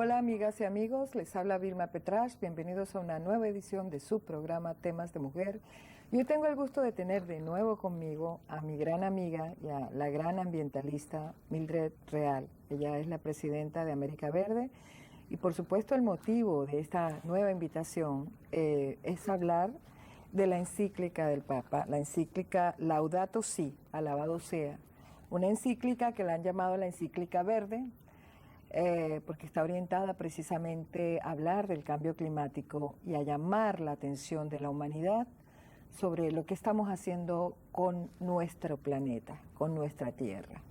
Hola amigas y amigos, les habla Vilma Petrash, bienvenidos a una nueva edición de su programa Temas de Mujer. Y hoy tengo el gusto de tener de nuevo conmigo a mi gran amiga y a la gran ambientalista Mildred Real. Ella es la presidenta de América Verde y por supuesto el motivo de esta nueva invitación es hablar de la encíclica del Papa, la encíclica Laudato Si, alabado sea, una encíclica que la han llamado la encíclica verde, porque está orientada precisamente a hablar del cambio climático y a llamar la atención de la humanidad sobre lo que estamos haciendo con nuestro planeta, con nuestra tierra,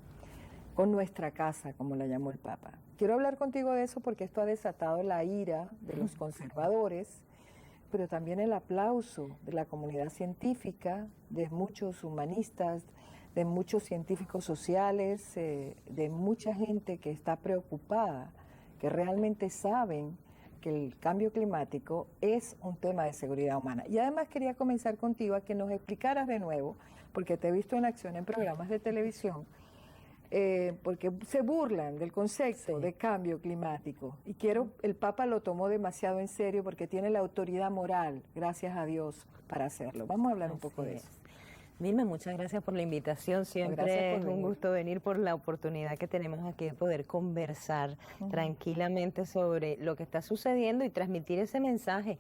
con nuestra casa, como la llamó el Papa. Quiero hablar contigo de eso porque esto ha desatado la ira de los conservadores, pero también el aplauso de la comunidad científica, de muchos humanistas, de muchos científicos sociales, de mucha gente que está preocupada, que realmente saben que el cambio climático es un tema de seguridad humana. Y además quería comenzar contigo a que nos explicaras de nuevo, porque te he visto en acción en programas de televisión, porque se burlan del concepto de cambio climático. Y el Papa lo tomó demasiado en serio porque tiene la autoridad moral, gracias a Dios, para hacerlo. Vamos a hablar un poco de eso. Vilma, muchas gracias por la invitación. Siempre es un gusto venir por la oportunidad que tenemos aquí de poder conversar tranquilamente sobre lo que está sucediendo y transmitir ese mensaje.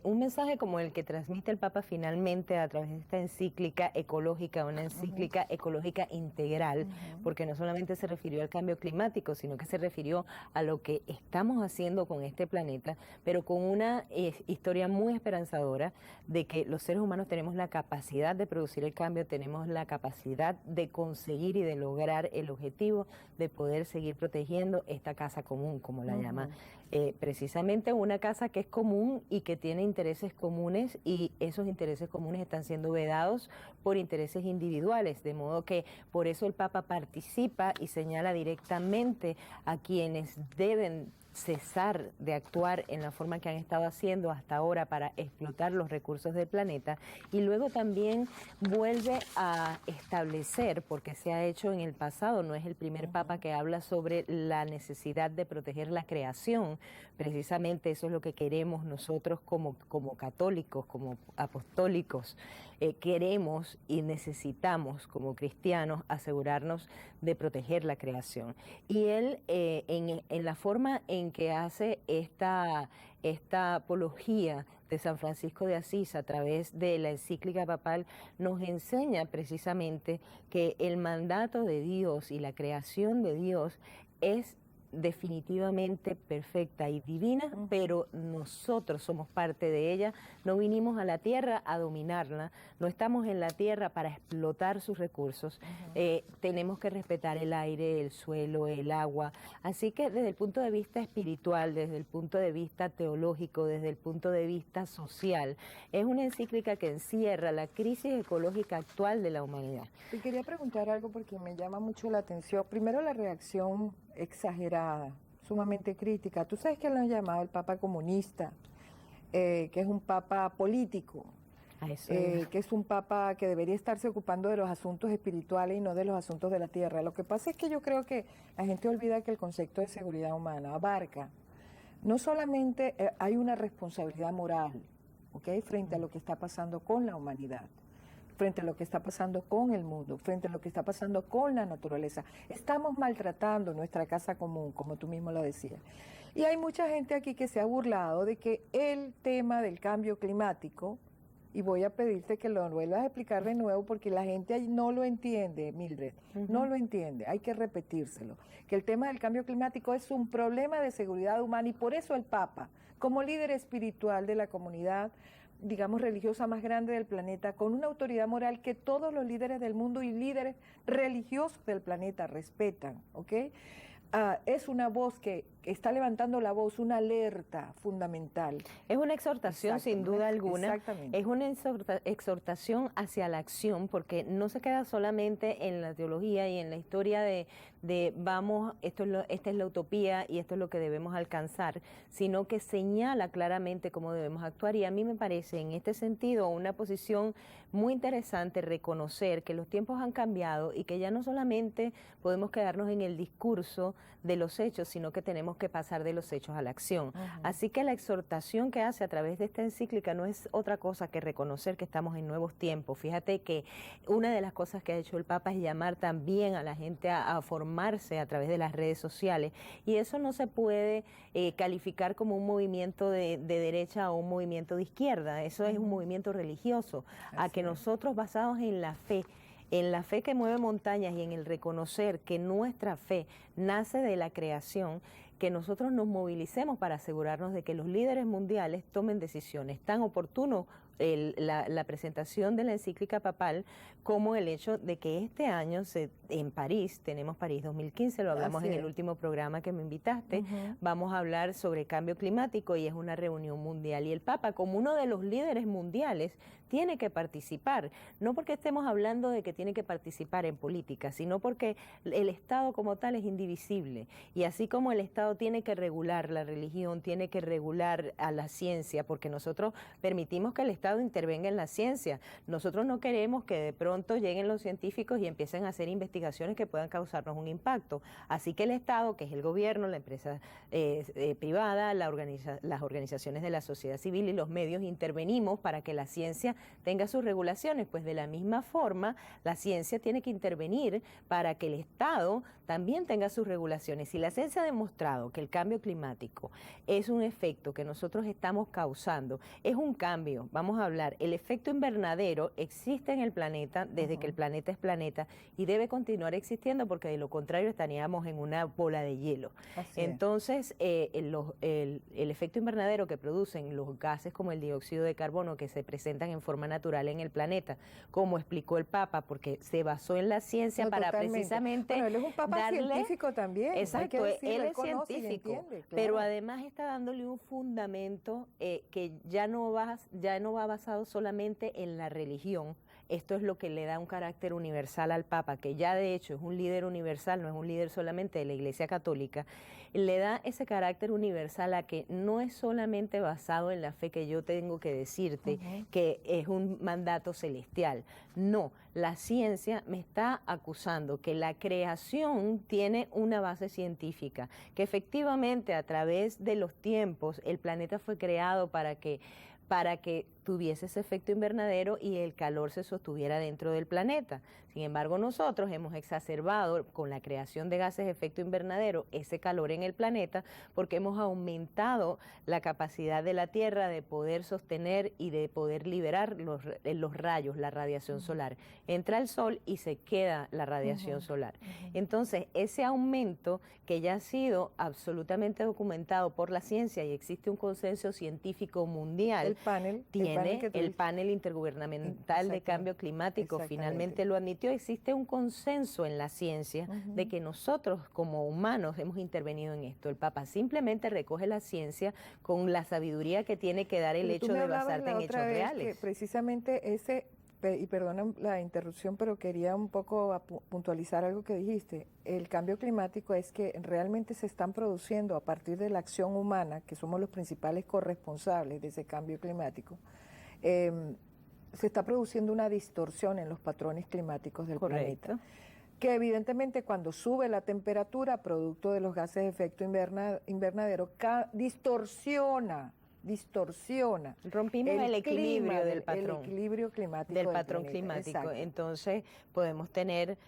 Un mensaje como el que transmite el Papa finalmente a través de esta encíclica ecológica, una encíclica ecológica integral, porque no solamente se refirió al cambio climático, sino que se refirió a lo que estamos haciendo con este planeta, pero con una historia muy esperanzadora de que los seres humanos tenemos la capacidad de producir el cambio, tenemos la capacidad de conseguir y de lograr el objetivo de poder seguir protegiendo esta casa común, como la llama, precisamente una casa que es común y que tiene intereses comunes, y esos intereses comunes están siendo vedados por intereses individuales, de modo que por eso el Papa participa y señala directamente a quienes deben cesar de actuar en la forma que han estado haciendo hasta ahora para explotar los recursos del planeta, y luego también vuelve a establecer, porque se ha hecho en el pasado, no es el primer Papa que habla sobre la necesidad de proteger la creación. Precisamente eso es lo que queremos nosotros como católicos, como apostólicos. Queremos y necesitamos como cristianos asegurarnos de proteger la creación. Y él, en la forma en que hace esta apología de San Francisco de Asís a través de la encíclica papal, nos enseña precisamente que el mandato de Dios y la creación de Dios es definitivamente perfecta y divina, pero nosotros somos parte de ella. No vinimos a la tierra a dominarla, no estamos en la tierra para explotar sus recursos. Tenemos que respetar el aire, el suelo, el agua. Así que desde el punto de vista espiritual, desde el punto de vista teológico, desde el punto de vista social, es una encíclica que encierra la crisis ecológica actual de la humanidad. Te quería preguntar algo porque me llama mucho la atención. Primero, la reacción exagerada, sumamente crítica. Tú sabes que lo han llamado el Papa comunista, que es un Papa político, que es un Papa que debería estarse ocupando de los asuntos espirituales y no de los asuntos de la tierra. Lo que pasa es que yo creo que la gente olvida que el concepto de seguridad humana abarca, no solamente hay una responsabilidad moral, ¿okay?, frente a lo que está pasando con la humanidad, frente a lo que está pasando con el mundo, frente a lo que está pasando con la naturaleza. Estamos maltratando nuestra casa común, como tú mismo lo decías. Y hay mucha gente aquí que se ha burlado de que el tema del cambio climático, y voy a pedirte que lo vuelvas a explicar de nuevo porque la gente ahí no lo entiende, Mildred, no lo entiende, hay que repetírselo, que el tema del cambio climático es un problema de seguridad humana, y por eso el Papa, como líder espiritual de la comunidad, digamos, religiosa más grande del planeta, con una autoridad moral que todos los líderes del mundo y líderes religiosos del planeta respetan, ¿ok? Es una voz que está levantando la voz, una alerta fundamental. Es una exhortación sin duda alguna. Exactamente. Es una exhortación hacia la acción, porque no se queda solamente en la teología y en la historia de vamos, esta es la utopía y esto es lo que debemos alcanzar, sino que señala claramente cómo debemos actuar. Y a mí me parece en este sentido una posición muy interesante reconocer que los tiempos han cambiado y que ya no solamente podemos quedarnos en el discurso de los hechos, sino que tenemos tenemos que pasar de los hechos a la acción. Así que la exhortación que hace a través de esta encíclica no es otra cosa que reconocer que estamos en nuevos tiempos. Fíjate que una de las cosas que ha hecho el Papa es llamar también a la gente a formarse a través de las redes sociales, y eso no se puede calificar como un movimiento de derecha o un movimiento de izquierda. Eso es un movimiento religioso, a que nosotros, basados en la fe que mueve montañas y en el reconocer que nuestra fe nace de la creación, que nosotros nos movilicemos para asegurarnos de que los líderes mundiales tomen decisiones. Tan oportuno la presentación de la encíclica papal como el hecho de que este año en París, tenemos París 2015, lo hablamos en el último programa que me invitaste, vamos a hablar sobre cambio climático y es una reunión mundial, y el Papa, como uno de los líderes mundiales, tiene que participar, no porque estemos hablando de que tiene que participar en política, sino porque el Estado como tal es indivisible, y así como el Estado tiene que regular la religión, tiene que regular a la ciencia, porque nosotros permitimos que el Estado intervenga en la ciencia. Nosotros no queremos que de pronto lleguen los científicos y empiecen a hacer investigaciones que puedan causarnos un impacto. Así que el Estado, que es el gobierno, la empresa privada, las organizaciones de la sociedad civil y los medios, intervenimos para que la ciencia tenga sus regulaciones. Pues de la misma forma, la ciencia tiene que intervenir para que el Estado también tenga sus regulaciones. Si la ciencia ha demostrado que el cambio climático es un efecto que nosotros estamos causando, es un cambio, vamos a hablar, el efecto invernadero existe en el planeta desde que el planeta es planeta y debe continuar existiendo, porque de lo contrario estaríamos en una bola de hielo. Entonces, el efecto invernadero que producen los gases como el dióxido de carbono, que se presentan en forma natural en el planeta, como explicó el Papa, porque se basó en la ciencia para precisamente él es un Papa científico también. Exacto, él es científico, entiende, pero además está dándole un fundamento que ya no va basado solamente en la religión. Esto es lo que le da un carácter universal al Papa, que ya de hecho es un líder universal, no es un líder solamente de la Iglesia Católica. Le da ese carácter universal a que no es solamente basado en la fe que yo tengo que decirte, que es un mandato celestial. No, la ciencia me está acusando que la creación tiene una base científica, que efectivamente a través de los tiempos el planeta fue creado para que tuviese ese efecto invernadero y el calor se sostuviera dentro del planeta. Sin embargo, nosotros hemos exacerbado con la creación de gases de efecto invernadero ese calor en el planeta, porque hemos aumentado la capacidad de la Tierra de poder sostener y de poder liberar los rayos, la radiación solar. Entra el sol y se queda la radiación solar. Entonces, ese aumento, que ya ha sido absolutamente documentado por la ciencia y existe un consenso científico mundial, el panel intergubernamental de cambio climático finalmente lo admitió. Existe un consenso en la ciencia de que nosotros como humanos hemos intervenido en esto. El Papa simplemente recoge la ciencia con la sabiduría que tiene que dar el hecho de basarte en hechos reales. Que precisamente y perdona la interrupción, pero quería un poco puntualizar algo que dijiste. El cambio climático es que realmente se están produciendo a partir de la acción humana, que somos los principales corresponsables de ese cambio climático, se está produciendo una distorsión en los patrones climáticos del planeta, que evidentemente cuando sube la temperatura, producto de los gases de efecto invernadero, distorsiona. Rompimos el equilibrio del patrón. El equilibrio climático del patrón climático. Exacto. Entonces podemos tener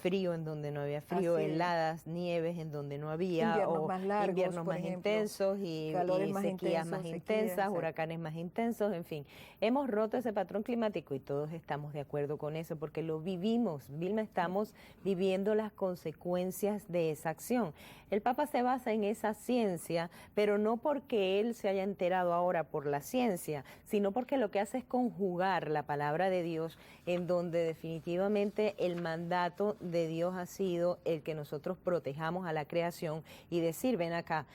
frío en donde no había frío, heladas, nieves en donde no había, inviernos más largos, inviernos más intensos y sequías más intensas, huracanes más intensos, en fin. Hemos roto ese patrón climático y todos estamos de acuerdo con eso porque lo vivimos. Vilma, estamos viviendo las consecuencias de esa acción. El Papa se basa en esa ciencia, pero no porque él se haya enterado ahora por la ciencia, sino porque lo que hace es conjugar la palabra de Dios, en donde definitivamente el mandato de Dios ha sido el que nosotros protejamos a la creación y decir, ven acá,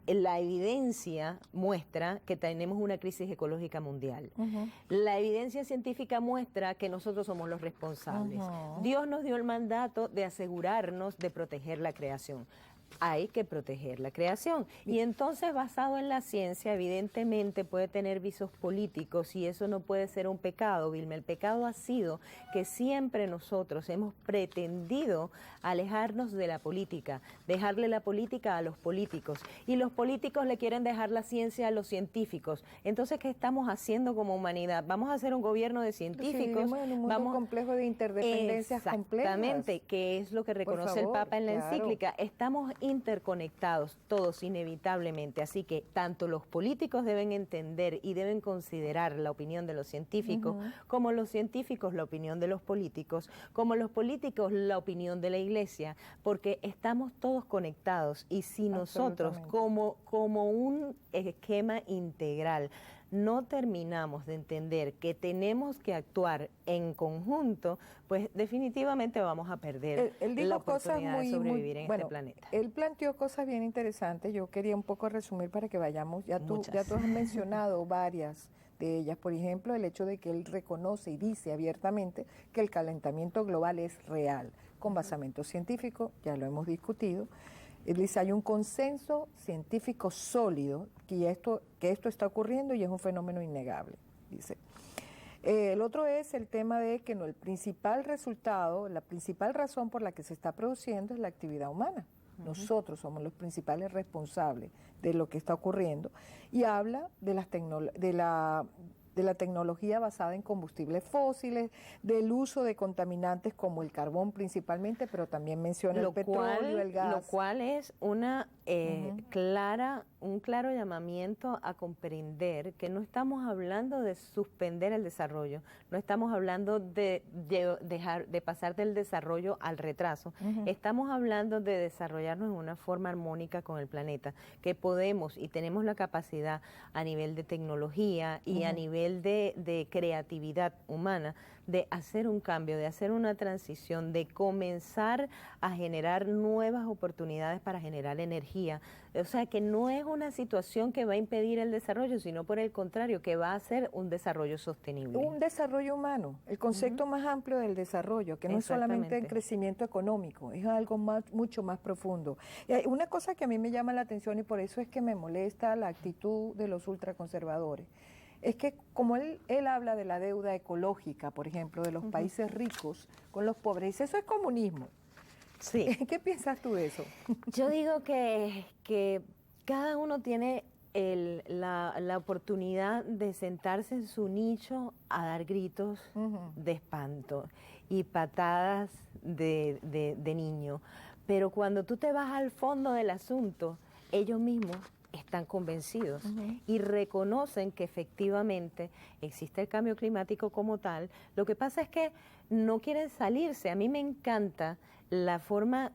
la evidencia muestra que tenemos una crisis ecológica mundial. La evidencia científica muestra que nosotros somos los responsables. Dios nos dio el mandato de asegurarnos de proteger la creación. hay que proteger la creación. Y entonces, basado en la ciencia, evidentemente puede tener visos políticos y eso no puede ser un pecado, Vilma. El pecado ha sido que siempre nosotros hemos pretendido alejarnos de la política, dejarle la política a los políticos. Y los políticos le quieren dejar la ciencia a los científicos. Entonces, ¿qué estamos haciendo como humanidad? ¿Vamos a hacer un gobierno de científicos? Sí, en un mundo complejo de interdependencias complejas. Exactamente, que es lo que reconoce el Papa en la encíclica. Estamos interconectados todos inevitablemente, así que tanto los políticos deben entender y deben considerar la opinión de los científicos, como los científicos la opinión de los políticos, como los políticos la opinión de la Iglesia, porque estamos todos conectados y si nosotros como un esquema integral no terminamos de entender que tenemos que actuar en conjunto, pues definitivamente vamos a perder la oportunidad de sobrevivir en este planeta. Él planteó cosas bien interesantes, yo quería un poco resumir para que vayamos, ya tú has mencionado varias de ellas, por ejemplo, el hecho de que él reconoce y dice abiertamente que el calentamiento global es real, con basamento científico, ya lo hemos discutido. Él dice, hay un consenso científico sólido que esto está ocurriendo y es un fenómeno innegable, dice. El otro es el tema de que el principal resultado, la principal razón por la que se está produciendo es la actividad humana. Nosotros somos los principales responsables de lo que está ocurriendo. Y habla de la tecnología basada en combustibles fósiles, del uso de contaminantes como el carbón principalmente, pero también menciona el petróleo, el gas. Lo cual es un claro llamamiento a comprender que no estamos hablando de suspender el desarrollo, no estamos hablando de pasar del desarrollo al retraso, estamos hablando de desarrollarnos en una forma armónica con el planeta, que podemos y tenemos la capacidad a nivel de tecnología y a nivel de creatividad humana de hacer un cambio, de hacer una transición, de comenzar a generar nuevas oportunidades para generar energía. O sea, que no es una situación que va a impedir el desarrollo, sino por el contrario, que va a ser un desarrollo sostenible. Un desarrollo humano, el concepto más amplio del desarrollo, que no es solamente el crecimiento económico, es algo mucho más profundo. Y una cosa que a mí me llama la atención y por eso es que me molesta la actitud de los ultraconservadores, es que como él habla de la deuda ecológica, por ejemplo, de los países ricos con los pobres, eso es comunismo. Sí. ¿Qué piensas tú de eso? Yo digo que cada uno tiene la oportunidad de sentarse en su nicho a dar gritos de espanto y patadas de niño. Pero cuando tú te vas al fondo del asunto, ellos mismos están convencidos y reconocen que efectivamente existe el cambio climático como tal. Lo que pasa es que no quieren salirse. A mí me encanta la forma,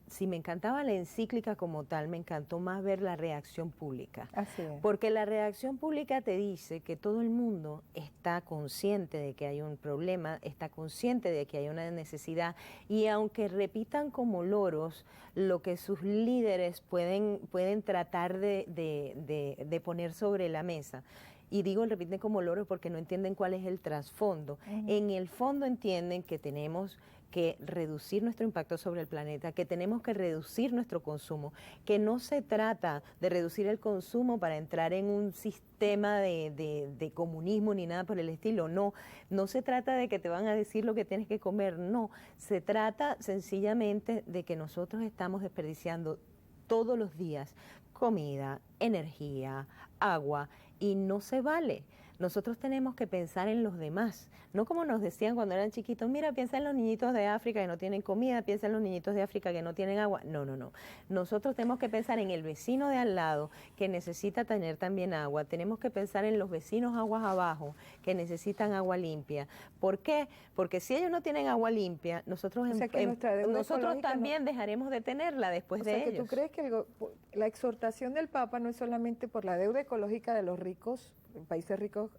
si me encantaba la encíclica como tal, me encantó más ver la reacción pública. Así es. Porque la reacción pública te dice que todo el mundo está consciente de que hay un problema, está consciente de que hay una necesidad y aunque repitan como loros lo que sus líderes pueden tratar de poner sobre la mesa, y digo repiten como loros porque no entienden cuál es el trasfondo. En el fondo entienden que tenemos que reducir nuestro impacto sobre el planeta, que tenemos que reducir nuestro consumo, que no se trata de reducir el consumo para entrar en un sistema de comunismo ni nada por el estilo, no se trata de que te van a decir lo que tienes que comer, no, se trata sencillamente de que nosotros estamos desperdiciando todos los días comida, energía, agua, y no se vale. Nosotros tenemos que pensar en los demás, no como nos decían cuando eran chiquitos, mira, piensa en los niñitos de África que no tienen comida, piensa en los niñitos de África que no tienen agua. No. Nosotros tenemos que pensar en el vecino de al lado que necesita tener también agua, tenemos que pensar en los vecinos aguas abajo que necesitan agua limpia. ¿Por qué? Porque si ellos no tienen agua limpia, nosotros, nosotros también dejaremos de tenerla después de ellos. ¿Tú crees que la exhortación del Papa no es solamente por la deuda ecológica de los ricos, países ricos,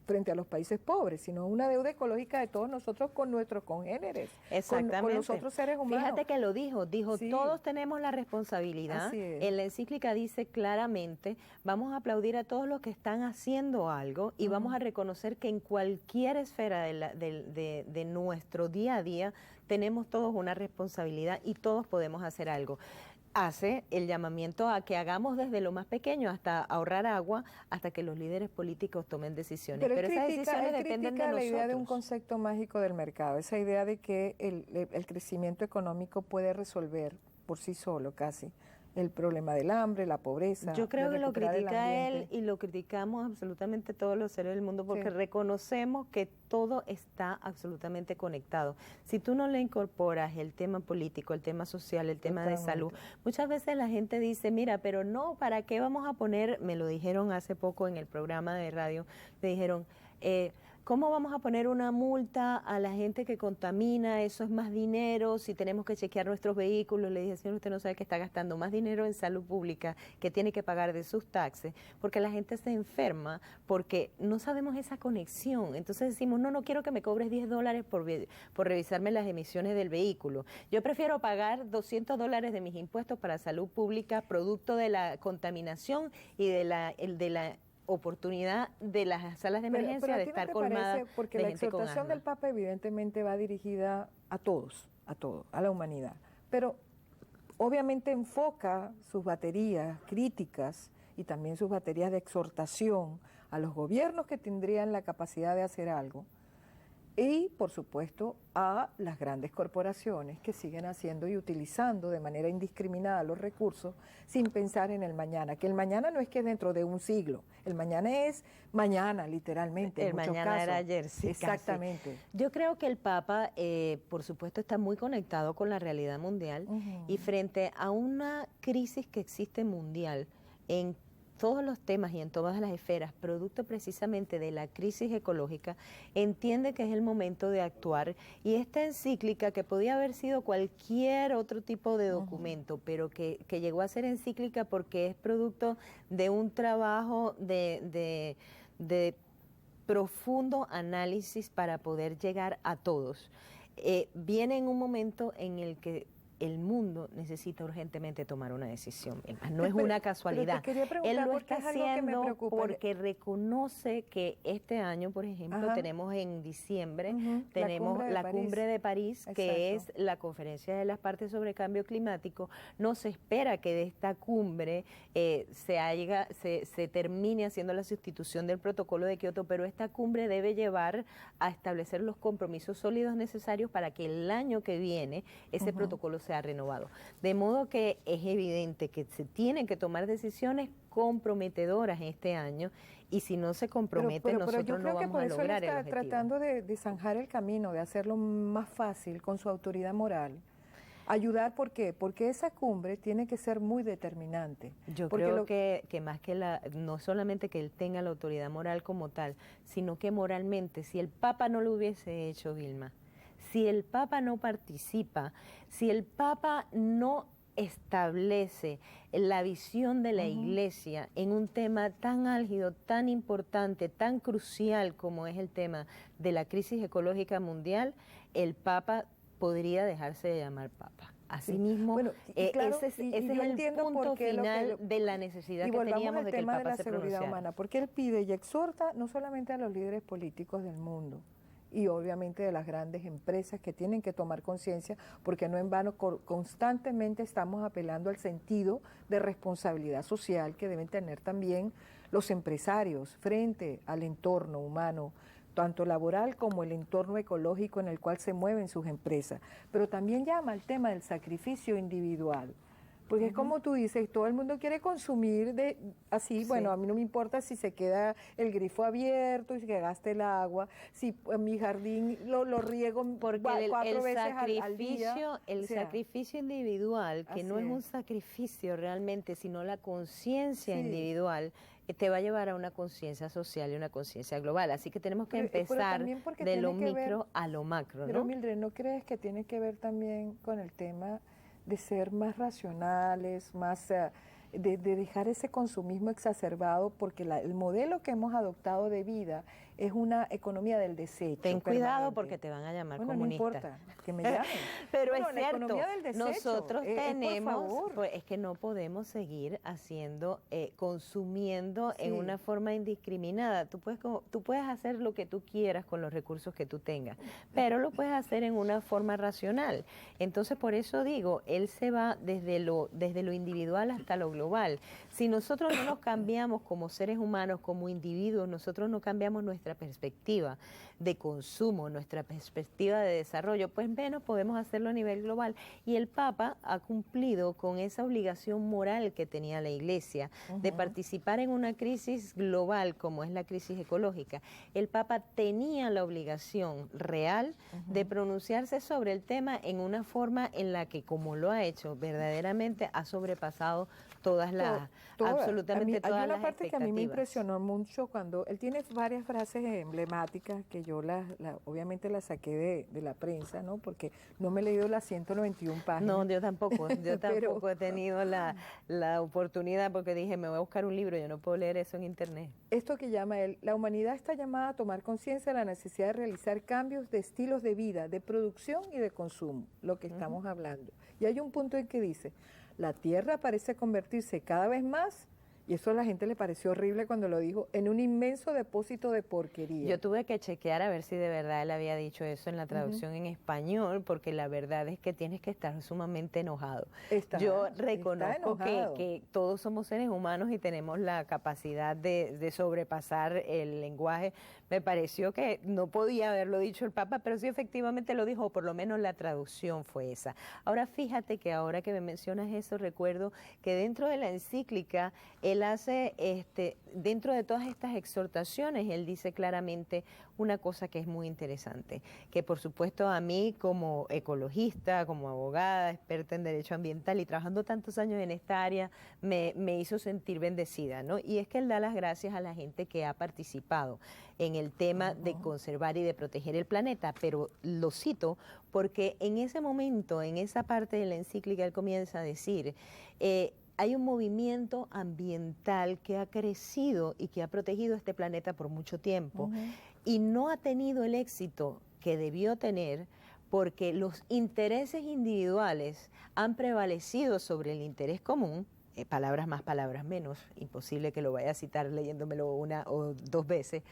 frente a los países pobres, sino una deuda ecológica de todos nosotros con nuestros congéneres, con los otros seres humanos. Fíjate que lo dijo, sí. Todos tenemos la responsabilidad. En la encíclica dice claramente, vamos a aplaudir a todos los que están haciendo algo y vamos a reconocer que en cualquier esfera de nuestro día a día tenemos todos una responsabilidad y todos podemos hacer algo. Hace el llamamiento a que hagamos desde lo más pequeño hasta ahorrar agua, hasta que los líderes políticos tomen decisiones. Pero esas decisiones dependen de nosotros. La idea de un concepto mágico del mercado, esa idea de que el crecimiento económico puede resolver por sí solo casi el problema del hambre, la pobreza. Yo creo que lo critica él y lo criticamos absolutamente todos los seres del mundo porque reconocemos que todo está absolutamente conectado. Si tú no le incorporas el tema político, el tema social, el tema de salud, muchas veces la gente dice, mira, pero no, ¿para qué vamos a poner? Me lo dijeron hace poco en el programa de radio, me dijeron, ¿cómo vamos a poner una multa a la gente que contamina? Eso es más dinero, si tenemos que chequear nuestros vehículos. Le dije, señor, usted no sabe que está gastando más dinero en salud pública que tiene que pagar de sus taxes, porque la gente se enferma, porque no sabemos esa conexión. Entonces decimos, no quiero que me cobres $10 por revisarme las emisiones del vehículo. Yo prefiero pagar $200 de mis impuestos para salud pública, producto de la contaminación y de la oportunidad de las salas de emergencia pero de estar colmadas porque de la gente con exhortación del Papa evidentemente va dirigida a todos, a la humanidad, pero obviamente enfoca sus baterías críticas y también sus baterías de exhortación a los gobiernos que tendrían la capacidad de hacer algo y, por supuesto, a las grandes corporaciones que siguen haciendo y utilizando de manera indiscriminada los recursos sin pensar en el mañana, que el mañana no es que dentro de un siglo, el mañana es mañana, literalmente. El mañana era ayer, sí. Exactamente. Casi. Yo creo que el Papa, por supuesto, está muy conectado con la realidad mundial y frente a una crisis que existe mundial en todos los temas y en todas las esferas, producto precisamente de la crisis ecológica, entiende que es el momento de actuar y esta encíclica, que podía haber sido cualquier otro tipo de documento, pero que llegó a ser encíclica porque es producto de un trabajo de profundo análisis para poder llegar a todos. Viene en un momento en el que el mundo necesita urgentemente tomar una decisión. No es una casualidad. Él lo está haciendo porque reconoce que este año, por ejemplo, tenemos en diciembre, tenemos la cumbre de París, que es la conferencia de las partes sobre cambio climático. No se espera que de esta cumbre se termine haciendo la sustitución del protocolo de Kioto, pero esta cumbre debe llevar a establecer los compromisos sólidos necesarios para que el año que viene ese protocolo sea renovado. De modo que es evidente que se tienen que tomar decisiones comprometedoras este año y si no se comprometen nosotros no vamos a lograr el objetivo. Está tratando de zanjar el camino, de hacerlo más fácil con su autoridad moral. Ayudar, ¿por qué? Porque esa cumbre tiene que ser muy determinante. Yo creo que más que no solamente que él tenga la autoridad moral como tal, sino que moralmente, si el Papa no lo hubiese hecho, Vilma, si el Papa no participa, si el Papa no establece la visión de la Iglesia en un tema tan álgido, tan importante, tan crucial como es el tema de la crisis ecológica mundial, el Papa podría dejarse de llamar Papa. Asimismo, bueno, claro, ese es el punto final de la necesidad que teníamos de que el Papa se pronunciara. Y volvamos al tema de la seguridad humana, porque él pide y exhorta no solamente a los líderes políticos del mundo, y obviamente de las grandes empresas que tienen que tomar conciencia, porque no en vano constantemente estamos apelando al sentido de responsabilidad social que deben tener también los empresarios frente al entorno humano, tanto laboral como el entorno ecológico en el cual se mueven sus empresas. Pero también llama al tema del sacrificio individual. Porque es como tú dices, todo el mundo quiere consumir bueno, a mí no me importa si se queda el grifo abierto y si que gaste el agua, si en mi jardín lo riego cuatro veces al día. El sacrificio individual, que no es un sacrificio realmente, sino la conciencia individual, te va a llevar a una conciencia social y una conciencia global. Así que tenemos que empezar de lo micro a lo macro, ¿no? Pero Mildred, ¿no crees que tiene que ver también con el tema de ser más racionales, más de dejar ese consumismo exacerbado, porque el modelo que hemos adoptado de vida es una economía del desecho. Ten cuidado porque te van a llamar comunista. No importa, que me llamen. Pero bueno, es cierto, economía del desecho, nosotros tenemos, pues es que no podemos seguir haciendo, consumiendo en una forma indiscriminada. Tú puedes hacer lo que tú quieras con los recursos que tú tengas, pero lo puedes hacer en una forma racional. Entonces, por eso digo, él se va desde lo individual hasta lo global. Si nosotros no nos cambiamos como seres humanos, como individuos, nosotros no cambiamos nuestra perspectiva de consumo, nuestra perspectiva de desarrollo, pues menos podemos hacerlo a nivel global. Y el Papa ha cumplido con esa obligación moral que tenía la Iglesia de participar en una crisis global como es la crisis ecológica. El Papa tenía la obligación real de pronunciarse sobre el tema en una forma en la que, como lo ha hecho, verdaderamente ha sobrepasado todas las, absolutamente todas las expectativas. Hay una parte que a mí me impresionó mucho cuando él tiene varias frases emblemáticas que yo obviamente las saqué de la prensa, ¿no? Porque no me he leído las 191 páginas. No, yo tampoco he tenido la oportunidad porque dije, me voy a buscar un libro, yo no puedo leer eso en internet. Esto que llama él, la humanidad está llamada a tomar conciencia de la necesidad de realizar cambios de estilos de vida, de producción y de consumo, lo que estamos hablando. Y hay un punto en que dice, la Tierra parece convertirse cada vez más, y eso a la gente le pareció horrible cuando lo dijo, en un inmenso depósito de porquería. Yo tuve que chequear a ver si de verdad él había dicho eso en la traducción en español, porque la verdad es que tienes que estar sumamente enojado. Yo reconozco que todos somos seres humanos y tenemos la capacidad de sobrepasar el lenguaje. Me pareció que no podía haberlo dicho el Papa, pero sí efectivamente lo dijo, o por lo menos la traducción fue esa. Ahora fíjate que ahora que me mencionas eso, recuerdo que dentro de la encíclica, él hace, dentro de todas estas exhortaciones, él dice claramente una cosa que es muy interesante, que por supuesto a mí como ecologista, como abogada, experta en derecho ambiental y trabajando tantos años en esta área, me hizo sentir bendecida, ¿no? Y es que él da las gracias a la gente que ha participado en el tema de conservar y de proteger el planeta, pero lo cito porque en ese momento, en esa parte de la encíclica, él comienza a decir, hay un movimiento ambiental que ha crecido y que ha protegido este planeta por mucho tiempo y no ha tenido el éxito que debió tener porque los intereses individuales han prevalecido sobre el interés común, palabras más, palabras menos, imposible que lo vaya a citar leyéndomelo una o dos veces,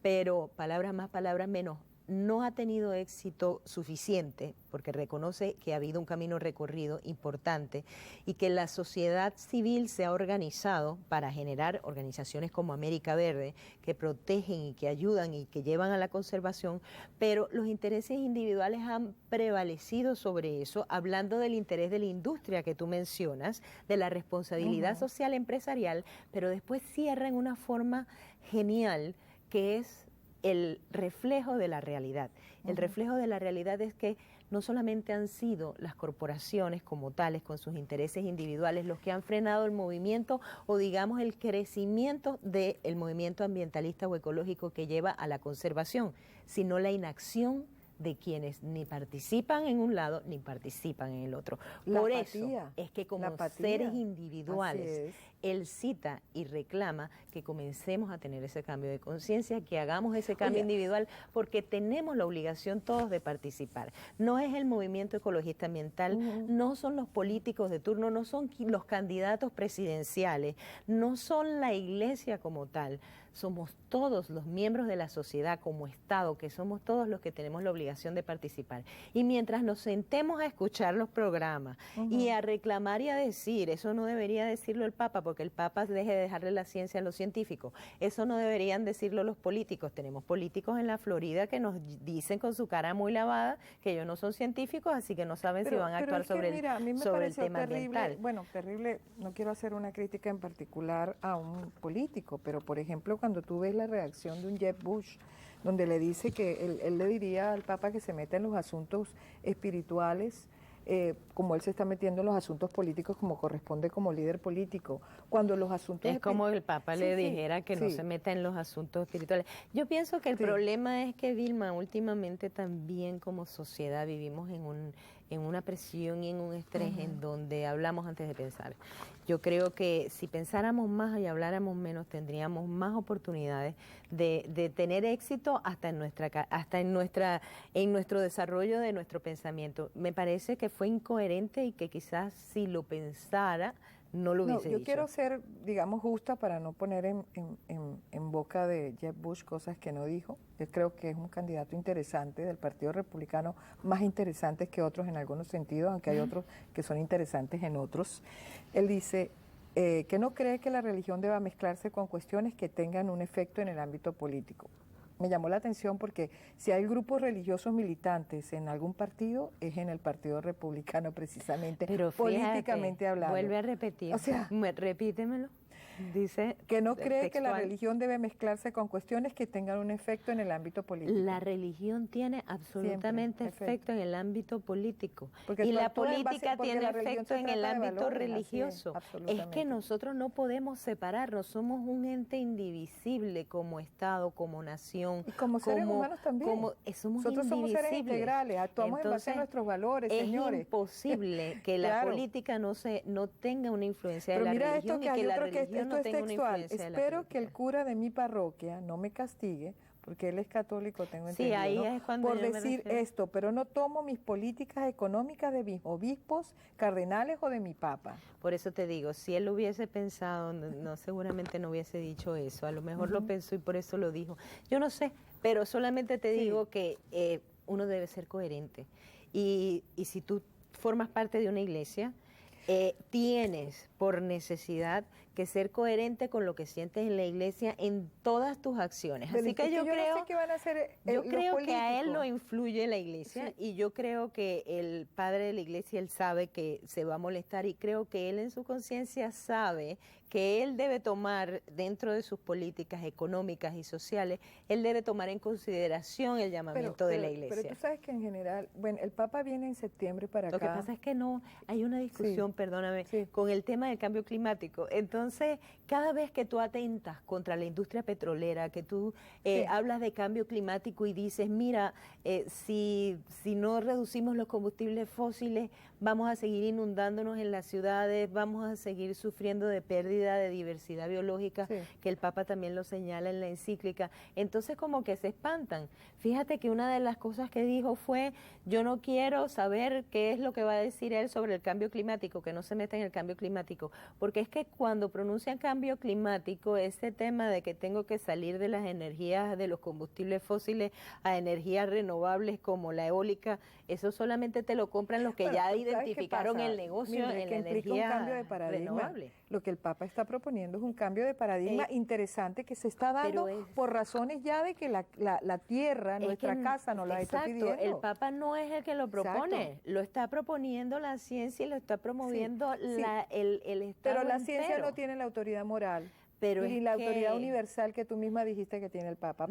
pero palabras más, palabras menos, no ha tenido éxito suficiente porque reconoce que ha habido un camino recorrido importante y que la sociedad civil se ha organizado para generar organizaciones como América Verde que protegen y que ayudan y que llevan a la conservación, pero los intereses individuales han prevalecido sobre eso, hablando del interés de la industria que tú mencionas, de la responsabilidad social empresarial, pero después cierra en una forma genial que es el reflejo de la realidad. El reflejo de la realidad es que no solamente han sido las corporaciones como tales, con sus intereses individuales, los que han frenado el movimiento o digamos el crecimiento del movimiento ambientalista o ecológico que lleva a la conservación, sino la inacción de quienes ni participan en un lado ni participan en el otro. Por eso es que como seres individuales, él cita y reclama que comencemos a tener ese cambio de conciencia, que hagamos ese cambio individual, porque tenemos la obligación todos de participar. No es el movimiento ecologista ambiental, no son los políticos de turno, no son los candidatos presidenciales, no son la iglesia como tal. Somos todos los miembros de la sociedad como Estado, que somos todos los que tenemos la obligación de participar. Y mientras nos sentemos a escuchar los programas y a reclamar y a decir, eso no debería decirlo el Papa, porque el Papa deje de dejarle la ciencia a los científicos, eso no deberían decirlo los políticos. Tenemos políticos en la Florida que nos dicen con su cara muy lavada que ellos no son científicos, así que no saben si van a actuar sobre el tema ambiental. Bueno, terrible, no quiero hacer una crítica en particular a un político, pero por ejemplo, cuando tú ves la reacción de un Jeb Bush, donde le dice que él le diría al Papa que se meta en los asuntos espirituales, como él se está metiendo en los asuntos políticos como corresponde como líder político, cuando los asuntos... Es como el Papa le dijera que no se meta en los asuntos espirituales. Yo pienso que el problema es que, Vilma, últimamente también como sociedad vivimos en en una presión y en un estrés en donde hablamos antes de pensar. Yo creo que si pensáramos más y habláramos menos, tendríamos más oportunidades de tener éxito hasta en nuestro desarrollo de nuestro pensamiento. Me parece que fue incoherente y que quizás si lo pensara no lo hubiese dicho. Yo quiero ser, digamos, justa para no poner en boca de Jeb Bush cosas que no dijo. Yo creo que es un candidato interesante del Partido Republicano, más interesantes que otros en algunos sentidos, aunque hay otros que son interesantes en otros. Él dice que no cree que la religión deba mezclarse con cuestiones que tengan un efecto en el ámbito político. Me llamó la atención porque si hay grupos religiosos militantes en algún partido, es en el Partido Republicano precisamente, pero fíjate, políticamente hablando. Vuelve a repetir, o sea, repítemelo. Dice que no cree que la textual. religión debe mezclarse con cuestiones que tengan un efecto en el ámbito político. La religión tiene absolutamente efecto en el ámbito político. Porque y la política tiene efecto en el ámbito religioso. Es que nosotros no podemos separarnos, somos un ente indivisible como Estado, como nación. Y como seres humanos también. Nosotros somos seres integrales, actuamos en base a nuestros valores, señores. Es imposible que la política no tenga una influencia de la religión y que la religión no tenga una influencia de la política. Espero que el cura de mi parroquia no me castigue, porque él es católico, tengo entendido, ahí ¿no? es cuando por decir esto, pero no tomo mis políticas económicas de mis obispos, cardenales o de mi papa. Por eso te digo, si él lo hubiese pensado, no seguramente no hubiese dicho eso, a lo mejor lo pensó y por eso lo dijo. Yo no sé, pero solamente te digo que uno debe ser coherente. Y si tú formas parte de una iglesia, tienes por necesidad que ser coherente con lo que sientes en la iglesia en todas tus acciones. Pero así que yo creo, no sé qué van a hacer, yo creo que a él lo influye la iglesia y yo creo que el padre de la iglesia, él sabe que se va a molestar y creo que él en su conciencia sabe que él debe tomar dentro de sus políticas económicas y sociales, él debe tomar en consideración el llamamiento de la iglesia. Pero tú sabes que en general, bueno, el Papa viene en septiembre para acá. Lo que pasa es que no, hay una discusión, perdóname, con el tema del cambio climático. Entonces, cada vez que tú atentas contra la industria petrolera, que tú hablas de cambio climático y dices, mira, si no reducimos los combustibles fósiles, vamos a seguir inundándonos en las ciudades, vamos a seguir sufriendo de pérdida de diversidad biológica, que el Papa también lo señala en la encíclica. Entonces como que se espantan. Fíjate que una de las cosas que dijo fue, yo no quiero saber qué es lo que va a decir él sobre el cambio climático, que no se meta en el cambio climático, porque es que cuando pronuncian cambio climático, ese tema de que tengo que salir de las energías, de los combustibles fósiles a energías renovables como la eólica, eso solamente te lo compran los que ya identificaron el negocio en la energía un cambio de paradigma. Renovable. Lo que el Papa está proponiendo es un cambio de paradigma interesante que se está dando por razones ya de que la tierra, nuestra casa, nos la está pidiendo. El Papa no es el que lo propone, lo está proponiendo la ciencia y lo está promoviendo el Estado. Pero la ciencia no tiene la autoridad moral. Y la autoridad universal que tú misma dijiste que tiene el Papa.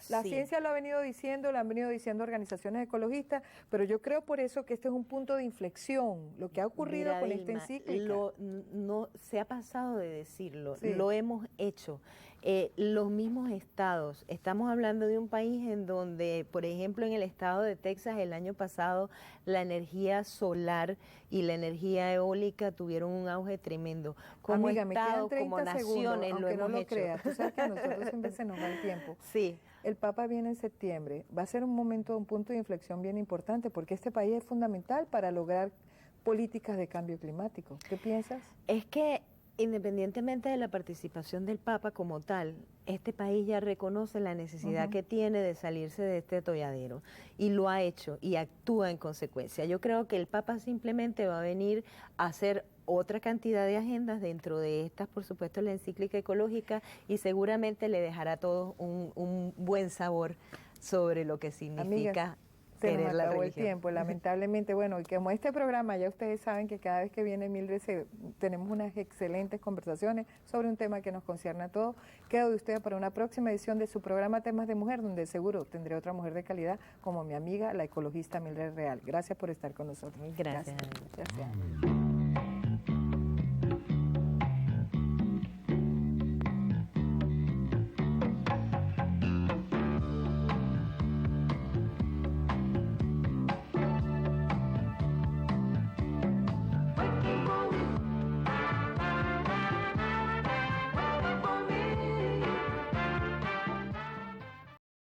La ciencia lo ha venido diciendo, lo han venido diciendo organizaciones ecologistas, pero yo creo por eso que este es un punto de inflexión, lo que ha ocurrido con esta encíclica. No se ha pasado de decirlo, lo hemos hecho. Los mismos estados, estamos hablando de un país en donde, por ejemplo, en el estado de Texas el año pasado, la energía solar y la energía eólica tuvieron un auge tremendo. Como estado, como naciones, aunque no lo creas, tú sabes que a nosotros siempre se nos va el tiempo. Sí. El Papa viene en septiembre, va a ser un punto de inflexión bien importante, porque este país es fundamental para lograr políticas de cambio climático. ¿Qué piensas? Es que independientemente de la participación del Papa como tal, este país ya reconoce la necesidad que tiene de salirse de este atolladero y lo ha hecho y actúa en consecuencia. Yo creo que el Papa simplemente va a venir a hacer otra cantidad de agendas dentro de estas, por supuesto, la encíclica ecológica y seguramente le dejará a todos un buen sabor sobre lo que significa. Amigas, se nos acabó el tiempo, lamentablemente. Bueno, y como este programa, ya ustedes saben que cada vez que viene Mildred tenemos unas excelentes conversaciones sobre un tema que nos concierne a todos. Quedo de ustedes para una próxima edición de su programa Temas de Mujer, donde seguro tendré otra mujer de calidad como mi amiga, la ecologista Mildred Real. Gracias por estar con nosotros. Gracias. Gracias.